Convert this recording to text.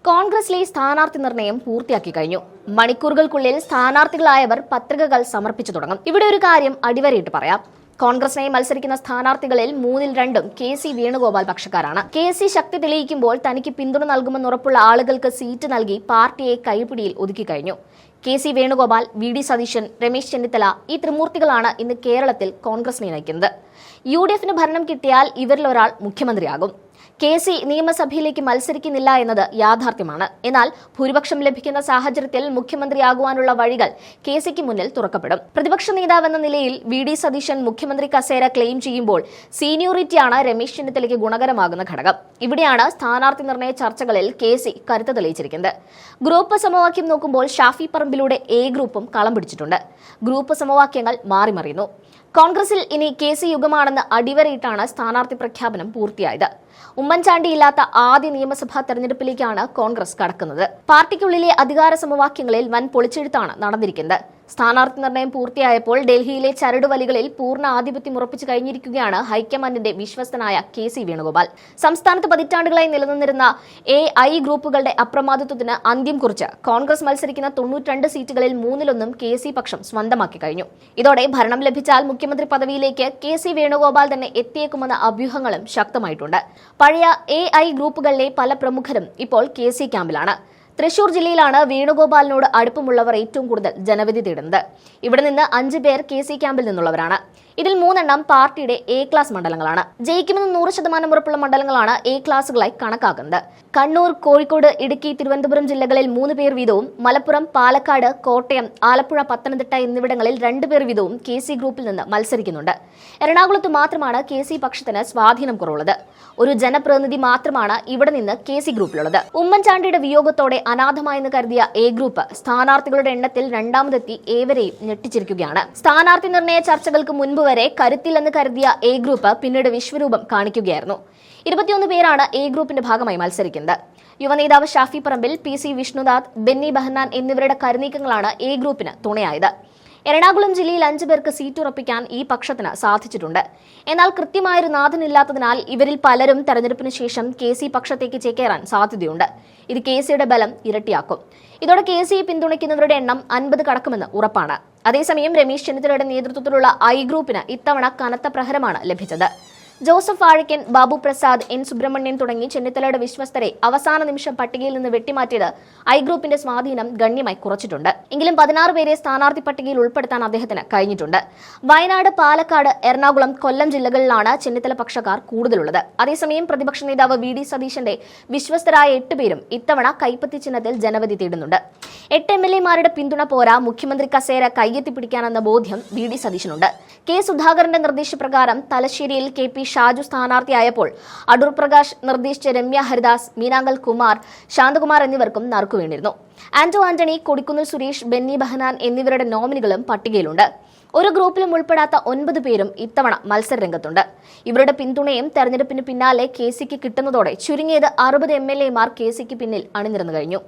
കോൺഗ്രസിലെ സ്ഥാനാർത്ഥി നിർണയം പൂർത്തിയാക്കി കഴിഞ്ഞു. മണിക്കൂറുകൾക്കുള്ളിൽ സ്ഥാനാർത്ഥികളായവർ പത്രികകൾ സമർപ്പിച്ചു തുടങ്ങും. ഇവിടെ ഒരു കാര്യം അടിവരയിട്ട് പറയാം. കോൺഗ്രസിനായി മത്സരിക്കുന്ന സ്ഥാനാർത്ഥികളിൽ 3-2 കെ.സി. വേണുഗോപാൽ പക്ഷക്കാരാണ്. കെ.സി. ശക്തി തെളിയിക്കുമ്പോൾ തനിക്ക് പിന്തുണ നൽകുമെന്നുറപ്പുള്ള ആളുകൾക്ക് സീറ്റ് നൽകി പാർട്ടിയെ കൈപ്പിടിയിൽ ഒതുക്കി കഴിഞ്ഞു. കെ.സി. വേണുഗോപാൽ, വി.ഡി. സതീശൻ, രമേശ് ചെന്നിത്തല ഈ ത്രിമൂർത്തികളാണ് ഇന്ന് കേരളത്തിൽ കോൺഗ്രസിനെ നയിക്കുന്നത്. യു.ഡി.എഫിന് ഭരണം കിട്ടിയാൽ ഇവരിലൊരാൾ മുഖ്യമന്ത്രിയാകും. കെ.സി. നിയമസഭയിലേക്ക് മത്സരിക്കുന്നില്ല എന്നത് യാഥാർത്ഥ്യമാണ്. എന്നാൽ ഭൂരിപക്ഷം ലഭിക്കുന്ന സാഹചര്യത്തിൽ മുഖ്യമന്ത്രിയാകുവാനുള്ള വഴികൾ കെ.സിക്ക് മുന്നിൽ തുറക്കപ്പെടും. പ്രതിപക്ഷ നേതാവെന്ന നിലയിൽ വി.ഡി. സതീശൻ മുഖ്യമന്ത്രി കസേര ക്ലെയിം ചെയ്യുമ്പോൾ സീനിയോറിറ്റിയാണ് രമേശ് ചെന്നിത്തലയ്ക്ക് ഗുണകരമാകുന്ന ഘടകം. ഇവിടെയാണ് സ്ഥാനാർത്ഥി നിർണയ ചർച്ചകളിൽ കെ.സി. കരുത്ത് തെളിയിച്ചിരിക്കുന്നത്. ഗ്രൂപ്പ് സമവാക്യം നോക്കുമ്പോൾ ഷാഫി പറമ്പിലൂടെ എ ഗ്രൂപ്പും കളം പിടിച്ചിട്ടുണ്ട്. ഗ്രൂപ്പ് സമവാക്യങ്ങൾ മാറിമറിയുന്നു. കോൺഗ്രസിൽ ഇനി കെ.സി. യുഗമാണെന്ന് അടിവരയിട്ടാണ് സ്ഥാനാർത്ഥി പ്രഖ്യാപനം പൂർത്തിയായത്. ഉമ്മൻചാണ്ടിയില്ലാത്ത ആദ്യ നിയമസഭാ തെരഞ്ഞെടുപ്പിലേക്കാണ് കോൺഗ്രസ് കടക്കുന്നത്. പാർട്ടിക്കുള്ളിലെ അധികാര സമവാക്യങ്ങളിൽ വൻ പൊളിച്ചെഴുത്താണ് നടന്നിരിക്കുന്നത്. സ്ഥാനാർത്ഥി നിർണയം പൂർത്തിയായപ്പോൾ ഡൽഹിയിലെ ചരടുവലികളിൽ പൂർണ്ണ ആധിപത്യം ഉറപ്പിച്ചു കഴിഞ്ഞിരിക്കുകയാണ് ഹൈക്കമാൻഡിന്റെ വിശ്വസ്തനായ കെ.സി. വേണുഗോപാൽ. സംസ്ഥാനത്ത് പതിറ്റാണ്ടുകളായി നിലനിന്നിരുന്ന എ.ഐ. ഗ്രൂപ്പുകളുടെ അപ്രമാദിത്വത്തിന് അന്ത്യം കുറിച്ച് കോൺഗ്രസ് മത്സരിക്കുന്ന 92 സീറ്റുകളിൽ 3-1 കെ.സി. പക്ഷം സ്വന്തമാക്കി കഴിഞ്ഞു. ഇതോടെ ഭരണം ലഭിച്ചാൽ മുഖ്യമന്ത്രി പദവിയിലേക്ക് കെ.സി. വേണുഗോപാൽ തന്നെ എത്തിയേക്കുമെന്ന അഭ്യൂഹങ്ങളും ശക്തമായിട്ടുണ്ട്. പഴയ എ.ഐ. ഗ്രൂപ്പുകളിലെ പല പ്രമുഖരും ഇപ്പോൾ കെ.സി. ക്യാമ്പിലാണ്. തൃശൂർ ജില്ലയിലാണ് വേണുഗോപാലിനോട് അടുപ്പമുള്ളവർ ഏറ്റവും കൂടുതൽ ജനവിധി തേടുന്നത്. ഇവിടെ നിന്ന് 5 പേർ കെ.സി. ക്യാമ്പിൽ നിന്നുള്ളവരാണ്. ഇതിൽ 3 പാർട്ടിയുടെ എ ക്ലാസ് മണ്ഡലങ്ങളാണ്. ജയിക്കുമെന്ന് 100% ഉറപ്പുള്ള മണ്ഡലങ്ങളാണ് എ ക്ലാസുകളായി കണക്കാക്കുന്നത്. കണ്ണൂർ, കോഴിക്കോട്, ഇടുക്കി, തിരുവനന്തപുരം ജില്ലകളിൽ 3 പേർ വീതവും മലപ്പുറം, പാലക്കാട്, കോട്ടയം, ആലപ്പുഴ, പത്തനംതിട്ട എന്നിവിടങ്ങളിൽ 2 പേർ വീതവും കെ.സി. ഗ്രൂപ്പിൽ നിന്ന് മത്സരിക്കുന്നുണ്ട്. എറണാകുളത്ത് മാത്രമാണ് കെ.സി. പക്ഷത്തിന് സ്വാധീനം കുറവുള്ളത്. ഒരു ജനപ്രതിനിധി മാത്രമാണ് ഇവിടെ നിന്ന് കെ.സി. ഗ്രൂപ്പിലുള്ളത്. ഉമ്മൻചാണ്ടിയുടെ വിയോഗത്തോടെ അനാഥമായെന്ന് കരുതിയ എ ഗ്രൂപ്പ് സ്ഥാനാർത്ഥികളുടെ എണ്ണത്തിൽ രണ്ടാമതെത്തി ഏവരെയും ഞെട്ടിച്ചിരിക്കുകയാണ്. സ്ഥാനാർത്ഥി നിർണയ ചർച്ചകൾക്ക് മുൻപ് വരെ കരുത്തില്ലെന്ന് കരുതിയ എ ഗ്രൂപ്പ് പിന്നീട് വിശ്വരൂപം കാണിക്കുകയായിരുന്നു. 21 പേരാണ് എ ഗ്രൂപ്പിന്റെ ഭാഗമായി മത്സരിക്കുന്നത്. യുവനേതാവ് ഷാഫി പറമ്പിൽ, പി.സി. വിഷ്ണുനാഥ്, ബെന്നി ബെഹന്നാൻ എന്നിവരുടെ കരുനീക്കങ്ങളാണ് എ ഗ്രൂപ്പിന് തുണയായത്. എറണാകുളം ജില്ലയിൽ 5 പേർക്ക് സീറ്റ് ഉറപ്പിക്കാൻ ഈ പക്ഷത്തിന് സാധിച്ചിട്ടുണ്ട്. എന്നാൽ കൃത്യമായൊരു നാഥനില്ലാത്തതിനാൽ ഇവരിൽ പലരും തെരഞ്ഞെടുപ്പിന് ശേഷം കെ.സി. പക്ഷത്തേക്ക് ചേക്കേറാൻ സാധ്യതയുണ്ട്. ഇത് കെ.സിയുടെ ബലം ഇരട്ടിയാക്കും. ഇതോടെ കെ.സിയെ പിന്തുണയ്ക്കുന്നവരുടെ എണ്ണം 50 കടക്കുമെന്ന് ഉറപ്പാണ്. അതേസമയം രമേശ് ചെന്നിത്തലയുടെ നേതൃത്വത്തിലുള്ള ഐ ഗ്രൂപ്പിന് ഇത്തവണ കനത്ത പ്രഹരമാണ് ലഭിച്ചത്. ജോസഫ് വാഴക്കൻ, ബാബു പ്രസാദ്, എൻ സുബ്രഹ്മണ്യൻ തുടങ്ങി ചെന്നിത്തലയുടെ വിശ്വസ്തരെ അവസാന നിമിഷം പട്ടികയിൽ നിന്ന് വെട്ടിമാറ്റിയത് ഐ ഗ്രൂപ്പിന്റെ സ്വാധീനം ഗണ്യമായി കുറച്ചിട്ടുണ്ട്. എങ്കിലും 16 പേരെ സ്ഥാനാർത്ഥി പട്ടികയിൽ ഉൾപ്പെടുത്താൻ അദ്ദേഹത്തിന് കഴിഞ്ഞിട്ടുണ്ട്. വയനാട്, പാലക്കാട്, എറണാകുളം, കൊല്ലം ജില്ലകളിലാണ് ചെന്നിത്തല പക്ഷക്കാർ കൂടുതലുള്ളത്. അതേസമയം പ്രതിപക്ഷ നേതാവ് വി.ഡി. സതീശന്റെ വിശ്വസ്തരായ 8 പേരും ഇത്തവണ കൈപ്പത്തി ചിഹ്നത്തിൽ ജനവിധി തേടുന്നുണ്ട്. 8 എം.എൽ.എമാരുടെ പിന്തുണ പോരാ മുഖ്യമന്ത്രി കസേര കയ്യെത്തിപ്പിടിക്കാനെന്ന ബോധ്യം വി.ഡി. സതീശനുണ്ട്. കെ. സുധാകരന്റെ നിർദ്ദേശപ്രകാരം തലശ്ശേരിയിൽ കെ.പി. ഷാജു സ്ഥാനാർത്ഥിയായപ്പോൾ അടൂർ പ്രകാശ് നിർദ്ദേശിച്ച രമ്യ ഹരിദാസ്, മീനാങ്കൽ കുമാർ, ശാന്തകുമാർ എന്നിവർക്കും നറുക്കുവീണിരുന്നു. ആന്റോ ആന്റണി, കൊടിക്കുന്നിൽ സുരേഷ്, ബെന്നി ബെഹനാൻ എന്നിവരുടെ നോമിനികളും പട്ടികയിലുണ്ട്. ഒരു ഗ്രൂപ്പിലും ഉൾപ്പെടാത്ത 9 പേരും ഇത്തവണ മത്സരരംഗത്തുണ്ട്. ഇവരുടെ പിന്തുണയും തെരഞ്ഞെടുപ്പിന് പിന്നാലെ കെ.സിക്ക് കിട്ടുന്നതോടെ ചുരുങ്ങിയത് 60 എം.എൽ.എമാർ കെ.സിക്ക് പിന്നിൽ അണിനിരന്നു കഴിഞ്ഞു.